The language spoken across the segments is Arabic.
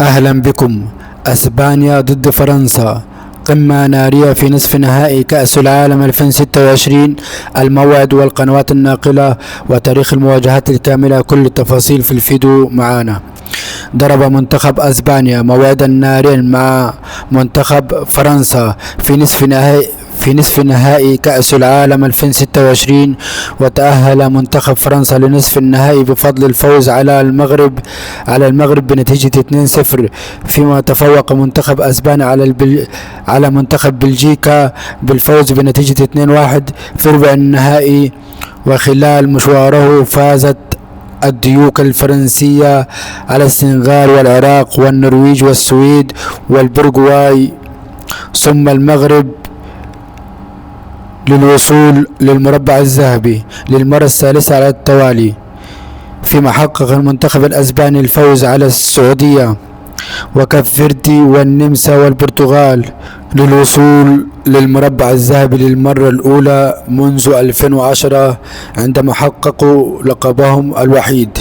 أهلا بكم. أسبانيا ضد فرنسا، قمة نارية في نصف نهائي كأس العالم 2026. الموعد والقنوات الناقلة وتاريخ المواجهات الكاملة، كل التفاصيل في الفيديو معانا. ضرب منتخب أسبانيا موعدا ناريا مع منتخب فرنسا في نصف نهائي كأس العالم 2026، وتأهل منتخب فرنسا لنصف النهائي بفضل الفوز على المغرب بنتيجة 2-0، فيما تفوق منتخب أسبانيا على منتخب بلجيكا بالفوز بنتيجة 2-1 في ربع النهائي. وخلال مشواره فازت الديوك الفرنسية على السنغال والعراق والنرويج والسويد والبرغواي، ثم المغرب للوصول للمربع الذهبي للمرة الثالثة على التوالي، فيما حقق المنتخب الأسباني الفوز على السعودية وكاب فيردي والنمسا والبرتغال للوصول للمربع الذهبي للمرة الأولى منذ 2010 عندما حققوا لقبهم الوحيد.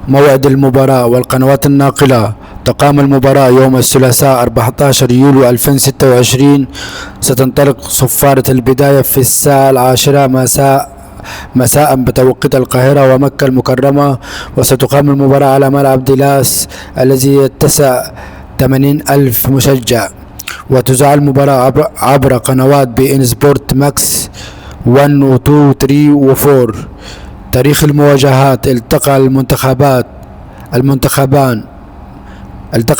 موعد المباراة والقنوات الناقلة: تقام المباراة يوم الثلاثاء 14 يوليو 2026. ستنطلق صفارة البداية في الساعة 10 مساء بتوقيت القاهرة ومكة المكرمة، وستقام المباراة على ملعب ديلاس الذي يتسع 80,000 مشجع، وتذاع المباراة عبر قنوات بي إن سبورت ماكس 1 و 2 و 3 و 4. تاريخ المواجهات: التقى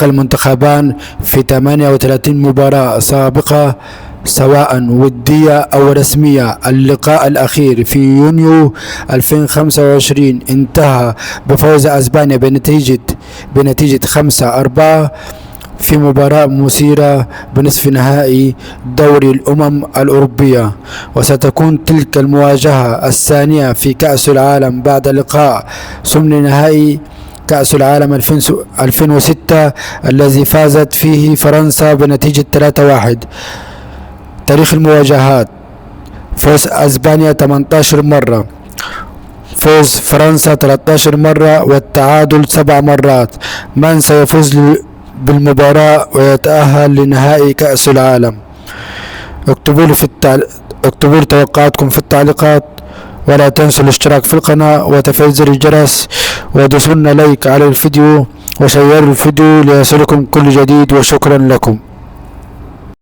المنتخبان في 38 مباراة سابقة سواء ودية أو رسمية. اللقاء الأخير في يونيو 2025 انتهى بفوز أسبانيا بنتيجة 5-4 في مباراة مثيرة بنصف نهائي دوري الأمم الأوروبية، وستكون تلك المواجهة الثانية في كأس العالم بعد لقاء ثمن نهائي كأس العالم 2006 الذي فازت فيه فرنسا بنتيجة 3-1. تاريخ المواجهات: فوز أسبانيا 18 مرة، فوز فرنسا 13 مرة، والتعادل 7 مرات. من سيفوز بالمباراة ويتأهل لنهائي كأس العالم؟ اكتبوا لي توقعاتكم في التعليقات، ولا تنسوا الاشتراك في القناة وتفعيل زر الجرس، ودوسوا لايك على الفيديو وشيروا الفيديو ليصلكم كل جديد، وشكرا لكم.